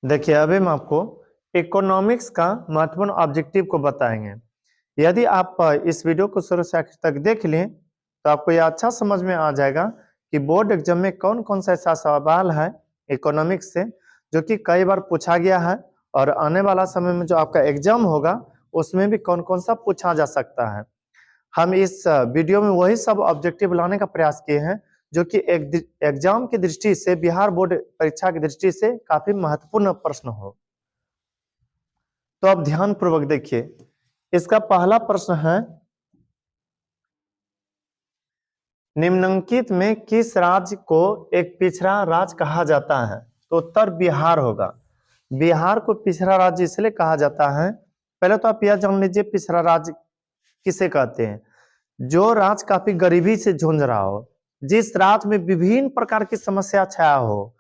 देखिए अभी हम आपको इकोनॉमिक्स का महत्वपूर्ण ऑब्जेक्टिव को बताएंगे। यदि आप इस वीडियो को शुरू से आखिर तक देख लें तो आपको यह अच्छा समझ में आ जाएगा कि बोर्ड एग्जाम में कौन कौन सा ऐसा सवाल है इकोनॉमिक्स से जो कि कई बार पूछा गया है, और आने वाला समय में जो आपका एग्जाम होगा उसमें भी कौन कौन सा पूछा जा सकता है। हम इस वीडियो में वही सब ऑब्जेक्टिव लाने का प्रयास किए हैं जो कि एग्जाम की दृष्टि से, बिहार बोर्ड परीक्षा की दृष्टि से काफी महत्वपूर्ण प्रश्न हो। तो अब ध्यान पूर्वक देखिए, इसका पहला प्रश्न है, निम्नलिखित में किस राज्य को एक पिछड़ा राज्य कहा जाता है? तो उत्तर बिहार होगा। बिहार को पिछड़ा राज्य इसलिए कहा जाता है, पहले तो आप यह जान लीजिए पिछड़ा राज्य किसे कहते हैं। जो राज्य काफी गरीबी से झुंझ रहा हो, जिस राज्य में विभिन्न प्रकार की समस्या छाया हो,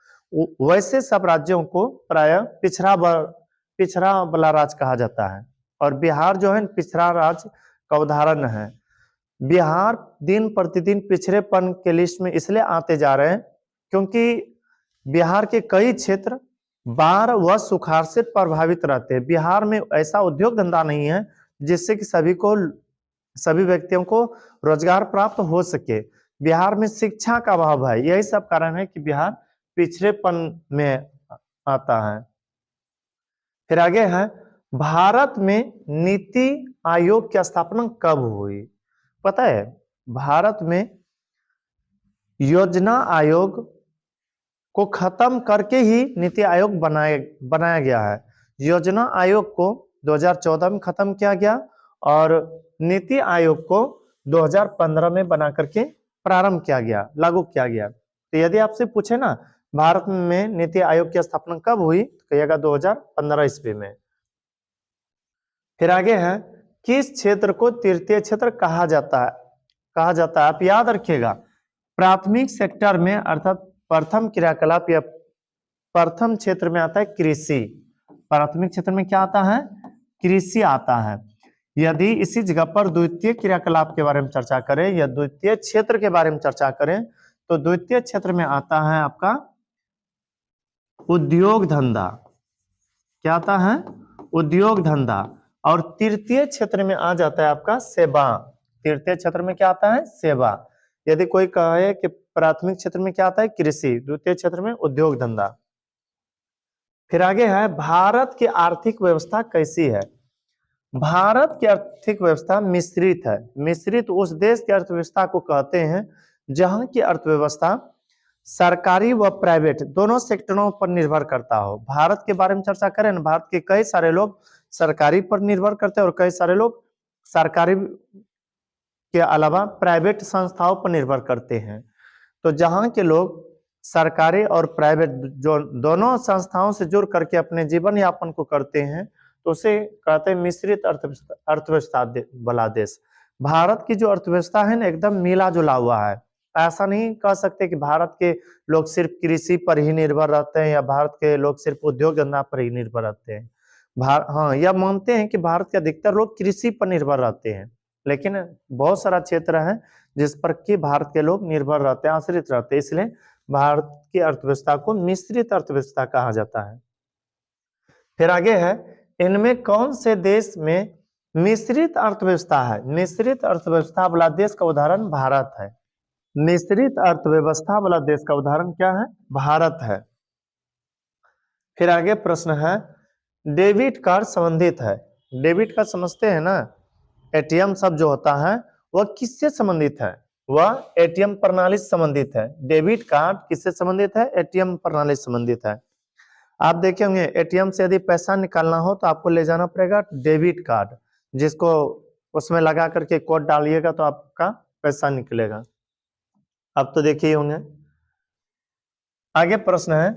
वैसे सब राज्यों को प्राय पिछड़ा वाला राज्य कहा जाता है। और बिहार जो है पिछड़ा राज्य का उदाहरण है। बिहार दिन प्रतिदिन पिछड़ेपन के लिस्ट में इसलिए आते जा रहे हैं क्योंकि बिहार के कई क्षेत्र बाढ़ व सुखाड़ से प्रभावित रहते हैं। बिहार में ऐसा उद्योग धंधा नहीं है जिससे कि सभी व्यक्तियों को रोजगार प्राप्त हो सके। बिहार में शिक्षा का अभाव है, यही सब कारण है कि बिहार पिछड़ेपन में आता है। फिर आगे है, भारत में नीति आयोग की स्थापना कब हुई? पता है, भारत में योजना आयोग को खत्म करके ही नीति आयोग बनाया गया है। योजना आयोग को 2014 में खत्म किया गया और नीति आयोग को 2015 में बना करके प्रारंभ किया गया, लागू किया गया। तो यदि आपसे पूछे ना भारत में नीति आयोग की स्थापना कब हुई, तो कहिएगा 2015 ईस्वी में। फिर आगे है, किस क्षेत्र को तृतीय क्षेत्र कहा जाता है? आप याद रखिएगा, प्राथमिक सेक्टर में अर्थात प्रथम क्रियाकलाप या प्रथम क्षेत्र में आता है कृषि। प्राथमिक क्षेत्र में क्या आता है? कृषि आता है। यदि इसी जगह पर द्वितीय क्रियाकलाप के बारे में चर्चा करें या द्वितीय क्षेत्र के बारे में चर्चा करें तो द्वितीय क्षेत्र में आता है आपका उद्योग धंधा। क्या आता है? उद्योग धंधा। और तृतीय क्षेत्र में आ जाता है आपका सेवा। तृतीय क्षेत्र में क्या आता है? सेवा। यदि कोई कहे कि प्राथमिक क्षेत्र में क्या आता है? कृषि, द्वितीय क्षेत्र में उद्योग धंधा। फिर आगे है, भारत की आर्थिक व्यवस्था कैसी है? भारत की आर्थिक व्यवस्था मिश्रित है। मिश्रित उस देश की अर्थव्यवस्था को कहते हैं जहां की अर्थव्यवस्था सरकारी व प्राइवेट दोनों सेक्टरों पर निर्भर करता हो। भारत के बारे में चर्चा करें ना, भारत के कई सारे लोग सरकारी पर निर्भर करते हैं और कई सारे लोग सरकारी के अलावा प्राइवेट संस्थाओं पर निर्भर करते हैं। तो जहां के लोग सरकारी और प्राइवेट जो दोनों संस्थाओं से जुड़ करके अपने जीवन यापन को करते हैं तो उसे कहते हैं मिश्रित अर्थव्यवस्था वाला देश। भारत की जो अर्थव्यवस्था है ना एकदम मिला जुला हुआ है। ऐसा नहीं कह सकते कि भारत के लोग सिर्फ कृषि पर ही निर्भर रहते हैं या भारत के लोग सिर्फ उद्योग धंधा पर ही निर्भर रहते हैं। हाँ, यह मानते हैं कि भारत के अधिकतर लोग कृषि पर निर्भर रहते हैं, लेकिन बहुत सारा क्षेत्र है जिस पर कि भारत के लोग निर्भर रहते हैं, आश्रित रहते हैं, इसलिए भारत की अर्थव्यवस्था को मिश्रित अर्थव्यवस्था कहा जाता है। फिर आगे है, इनमें कौन से देश में मिश्रित अर्थव्यवस्था है? मिश्रित अर्थव्यवस्था वाला देश का उदाहरण भारत है। मिश्रित अर्थव्यवस्था वाला देश का उदाहरण क्या है? भारत है। फिर आगे प्रश्न है, डेबिट कार्ड संबंधित है। डेबिट कार्ड समझते हैं ना, एटीएम शब्द जो होता है वह किससे संबंधित है? वह एटीएम प्रणाली से संबंधित है। डेबिट कार्ड किससे संबंधित है? एटीएम प्रणाली से संबंधित है। आप देखे होंगे एटीएम से यदि पैसा निकालना हो तो आपको ले जाना पड़ेगा डेबिट कार्ड, जिसको उसमें लगा करके कोड डालिएगा तो आपका पैसा निकलेगा। अब तो देखिए होंगे। आगे प्रश्न है,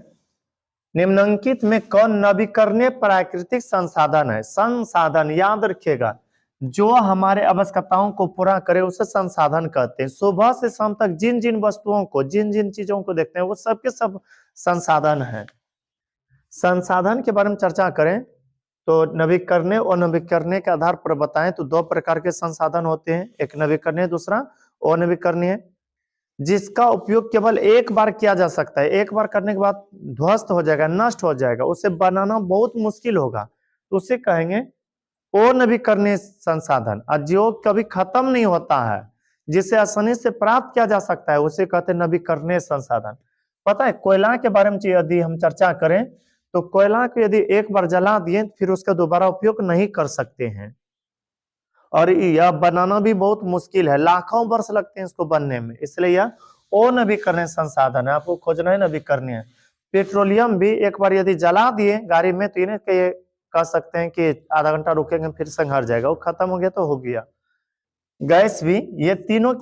निम्नलिखित में कौन नवीकरणीय प्राकृतिक संसाधन है? संसाधन याद रखिएगा, जो हमारे आवश्यकताओं को पूरा करे उसे संसाधन कहते हैं। सुबह से शाम तक जिन जिन वस्तुओं को, जिन जिन चीजों को देखते हैं वो सब के सब संसाधन है। संसाधन के बारे में चर्चा करें तो नवीकरणीय और नवीकरणीय के आधार पर बताएं तो दो प्रकार के संसाधन होते हैं, एक नवीकरणीय दूसरा अनवीकरणीय। जिसका उपयोग केवल एक बार किया जा सकता है, एक बार करने के बाद ध्वस्त हो जाएगा, नष्ट हो जाएगा, उसे बनाना बहुत मुश्किल होगा, तो उसे कहेंगे अनवीकरणीय संसाधन। और जो कभी खत्म नहीं होता है, जिसे आसानी से प्राप्त किया जा सकता है, उसे कहते हैं नवीकरणीय संसाधन। पता है कोयला के बारे में यदि हम चर्चा करें तो कोयला को यदि एक बार जला दिए फिर उसका दोबारा उपयोग नहीं कर सकते हैं, और यह बनाना भी बहुत मुश्किल है, लाखों वर्ष लगते हैं इसको बनने में, इसलिए यह अनवीकरणीय संसाधन है, आपको खोजना है नवीकरणीय। पेट्रोलियम भी एक बार यदि जला दिए गाड़ी में तो इन्हें कह सकते हैं कि आधा घंटा रुकेंगे फिर संघर जाएगा, वो खत्म हो गया तो हो गया। गैस भी, ये तीनों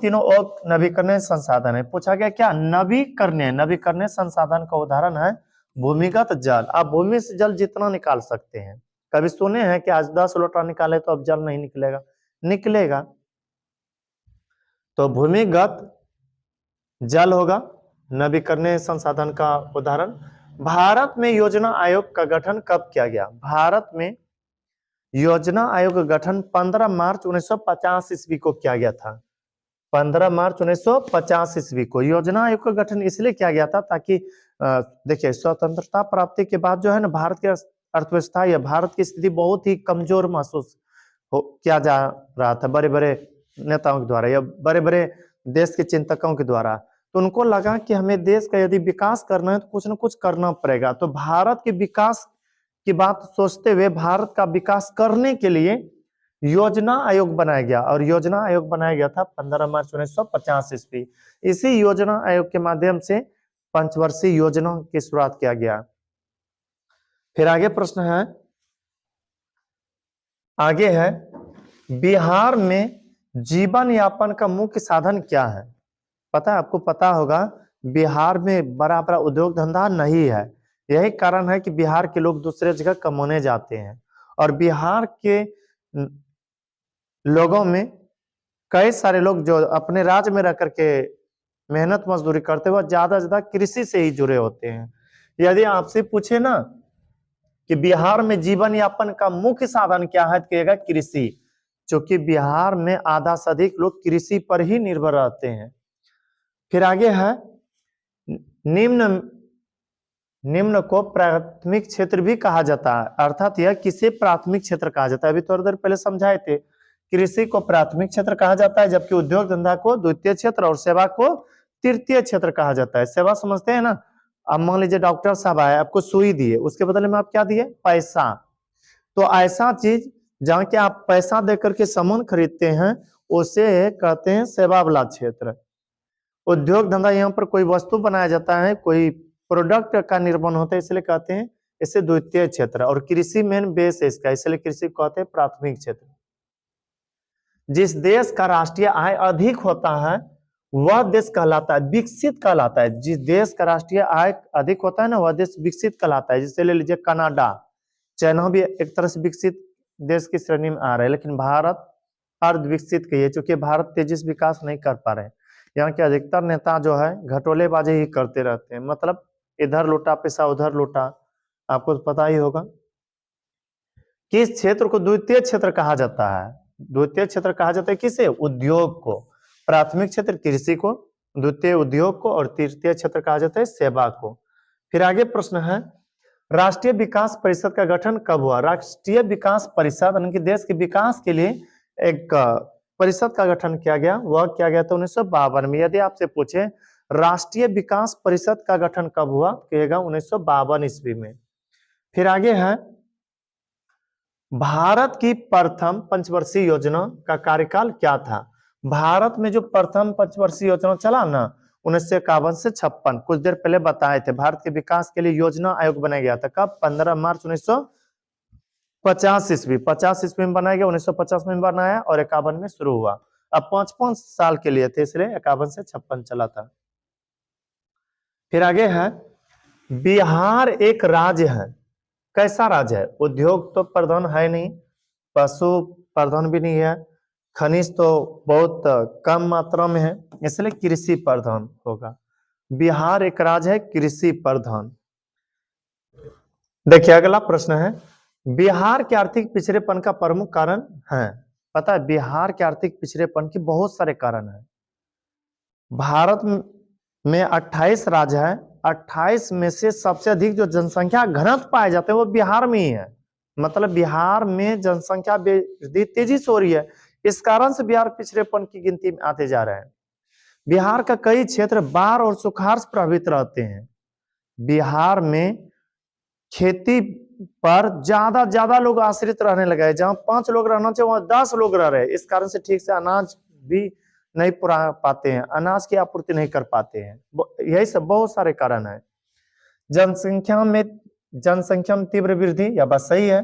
नवीकरणीय संसाधन है। पूछा गया क्या नवीकरणीय संसाधन का उदाहरण है भूमिगत जल। आप भूमि से जल जितना निकाल सकते हैं, कभी सुने हैं कि आज 10 लोटा निकाले तो अब जल नहीं निकलेगा? निकलेगा। तो भूमिगत जल होगा नवीकरणीय संसाधन का उदाहरण। भारत में योजना आयोग का गठन कब किया गया? भारत में योजना आयोग का गठन 15 मार्च 1950 ईस्वी को किया गया था। 15 मार्च 1950 ईस्वी को योजना आयोग का गठन इसलिए किया गया था ताकि देखिए स्वतंत्रता प्राप्ति के बाद जो है ना भारत की अर्थव्यवस्था या भारत की स्थिति बहुत ही कमजोर महसूस किया जा रहा था बड़े बड़े नेताओं के द्वारा या बड़े बड़े देश के चिंतकों के द्वारा। तो उनको लगा कि हमें देश का यदि विकास करना है तो कुछ ना कुछ करना पड़ेगा। तो भारत के विकास की बात सोचते हुए भारत का विकास करने के लिए योजना आयोग बनाया गया, और योजना आयोग बनाया गया था 15 मार्च 1950 ईस्वी। इसी योजना आयोग के माध्यम से पंचवर्षीय योजना की शुरुआत किया गया। फिर आगे प्रश्न है, आगे है बिहार में जीवन यापन का मुख्य साधन क्या है? पता है, आपको पता होगा बिहार में बड़ा बड़ा उद्योग धंधा नहीं है, यही कारण है कि बिहार के लोग दूसरे जगह कमाने जाते हैं। और बिहार के लोगों में कई सारे लोग जो अपने राज्य में रह करके मेहनत मजदूरी करते हुए ज्यादा से ज्यादा कृषि से ही जुड़े होते हैं। यदि आपसे पूछे ना कि बिहार में जीवन यापन का मुख्य साधन क्या है, कहेगा कृषि, क्योंकि बिहार में आधा से अधिक लोग कृषि पर ही निर्भर रहते हैं। फिर आगे है निम्न को प्राथमिक क्षेत्र भी कहा जाता है, अर्थात यह किसे प्राथमिक क्षेत्र कहा जाता है? अभी थोड़ी देर पहले समझाए थे, कृषि को प्राथमिक क्षेत्र कहा जाता है, जबकि उद्योग धंधा को द्वितीय क्षेत्र और सेवा को तृतीय क्षेत्र कहा जाता है। सेवा समझते हैं ना, अब मान लीजिए डॉक्टर साहब आए, आपको सुई दिए, उसके बदले में आप क्या दिए? पैसा। तो ऐसा चीज जहाँ के आप पैसा देकर के सामान खरीदते हैं उसे कहते हैं सेवा वाला क्षेत्र। उद्योग धंधा, यहाँ पर कोई वस्तु बनाया जाता है, कोई प्रोडक्ट का निर्माण होता है, इसलिए कहते हैं इसे द्वितीय क्षेत्र। और कृषि मेन बेस है इसका, इसलिए कृषि को कहते हैं प्राथमिक क्षेत्र। जिस देश का राष्ट्रीय आय अधिक होता है वह देश कहलाता है विकसित कहलाता है। जिस देश का राष्ट्रीय आय अधिक होता है ना वह देश विकसित कहलाता है। जैसे ले लीजिए कनाडा, चाइना भी एक तरह से विकसित देश की श्रेणी में आ रहा है, लेकिन भारत अर्ध विकसित कहिए, क्योंकि भारत तेजी से विकास नहीं कर पा रहे हैं। यहाँ के अधिकतर नेता जो है घटोलेबाजी ही करते रहते हैं, मतलब इधर लूटा पैसा उधर लूटा। आपको तो पता ही होगा। किस क्षेत्र को द्वितीय क्षेत्र कहा जाता है? द्वितीय क्षेत्र कहा जाता है किसे? उद्योग को। प्राथमिक क्षेत्र कृषि को, द्वितीय उद्योग को, और तृतीय क्षेत्र कहा जाता है सेवा को। फिर आगे प्रश्न है राष्ट्रीय विकास परिषद का गठन कब हुआ? राष्ट्रीय विकास परिषद यानी कि देश के विकास के लिए एक परिषद का गठन किया गया, वह किया गया था 1952 में। यदि आपसे पूछे राष्ट्रीय विकास परिषद का गठन कब हुआ, कहेगा 1952 ईस्वी में। फिर आगे है भारत की प्रथम पंचवर्षीय योजना का कार्यकाल क्या था? भारत में जो प्रथम पंचवर्षीय योजना चला ना 1951 से 56, कुछ देर पहले बताए थे, भारत के विकास के लिए योजना आयोग बनाया गया था। कब? 15 मार्च 1950 ईस्वी। 50 ईस्वी में बनाया गया, 1950 में बनाया और 51 में शुरू हुआ। अब 5-5 साल के लिए थे, इसलिए 51 से 56 चला था। फिर आगे है बिहार एक राज्य है, कैसा राज्य है? उद्योग तो प्रधान है नहीं, पशु प्रधान भी नहीं है, खनिज तो बहुत कम मात्रा में है, इसलिए कृषि प्रधान होगा। बिहार एक राज्य है कृषि प्रधान। देखिए अगला प्रश्न है बिहार के आर्थिक पिछड़ेपन का प्रमुख कारण है? पता है बिहार के आर्थिक पिछड़ेपन के बहुत सारे कारण हैं। भारत में 28 राज्य है, 28 में से सबसे अधिक जो जनसंख्या घनत्व पाए जाते हैं वो बिहार में ही है। मतलब बिहार में जनसंख्या वृद्धि तेजी से हो रही है, इस कारण से बिहार पिछड़ेपन की गिनती में आते जा रहे हैं। बिहार का कई क्षेत्र बाढ़ और सुखाड़ से प्रभावित रहते हैं। बिहार में खेती पर ज्यादा लोग आश्रित रहने लगे हैं। जहां 5 लोग रहना चाहिए वहां 10 लोग रह रहे हैं। इस कारण से ठीक से अनाज भी नहीं पुरा पाते हैं, अनाज की आपूर्ति नहीं कर पाते हैं। यही सब बहुत सारे कारण है। जनसंख्या में तीव्र वृद्धि, यह बात सही है।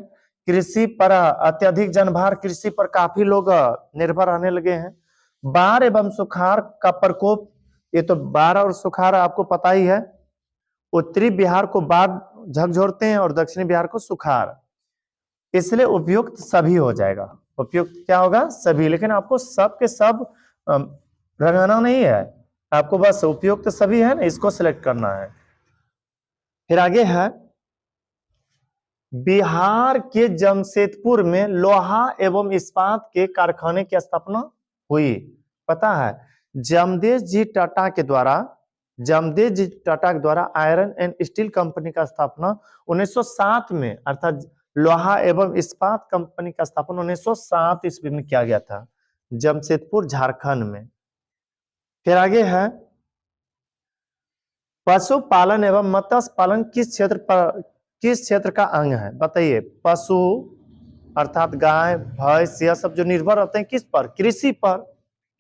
कृषि पर अत्यधिक जनभार, कृषि पर काफी लोग निर्भर रहने लगे हैं। बाढ़ एवं सुखाड़ का प्रकोप, ये तो बाढ़ और सुखाड़ आपको पता ही है। उत्तरी बिहार को बाढ़ झकझोरते हैं और दक्षिणी बिहार को सुखाड़, इसलिए उपयुक्त सभी हो जाएगा। उपयुक्त क्या होगा? सभी। लेकिन आपको सब के सब रंगाना नहीं है, आपको बस उपयुक्त सभी है ना, इसको सिलेक्ट करना है। फिर आगे है, बिहार के जमशेदपुर में लोहा एवं इस्पात के कारखाने की स्थापना हुई। पता है, जमशेद जी टाटा के द्वारा आयरन एंड स्टील कंपनी का स्थापना 1907 में, अर्थात लोहा एवं इस्पात कंपनी का स्थापना 1907 ईस्वी में किया गया था, जमशेदपुर झारखंड में। फिर आगे है, पशुपालन एवं मत्स्य पालन किस क्षेत्र का अंग है? बताइए। पशु अर्थात गाय भैंस यह सब जो निर्भर रहते हैं किस पर? कृषि पर।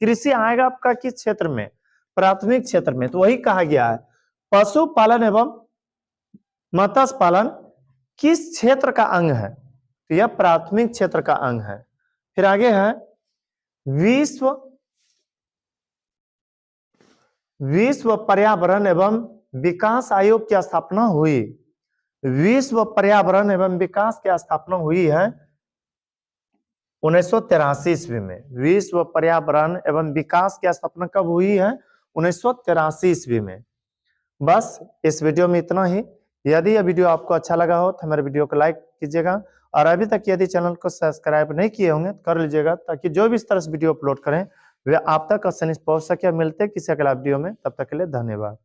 कृषि आएगा आपका किस क्षेत्र में? प्राथमिक क्षेत्र में। तो वही कहा गया है, पशुपालन एवं मत्स्य पालन किस क्षेत्र का अंग है? तो यह प्राथमिक क्षेत्र का अंग है। फिर आगे है, विश्व पर्यावरण एवं विकास आयोग की स्थापना हुई। विश्व पर्यावरण एवं विकास की स्थापना हुई है 1983 ईस्वी में। विश्व पर्यावरण एवं विकास की स्थापना कब हुई है? 1983 ईस्वी में। बस इस वीडियो में इतना ही। यदि यह वीडियो आपको अच्छा लगा हो तो हमारे वीडियो को लाइक कीजिएगा, और अभी तक यदि चैनल को सब्सक्राइब नहीं किए होंगे तो कर लीजिएगा, ताकि जो भी इस तरह से वीडियो अपलोड करें वे आप तक आसानी से पहुंच सके। मिलते किसी अगला वीडियो में, तब तक के लिए धन्यवाद।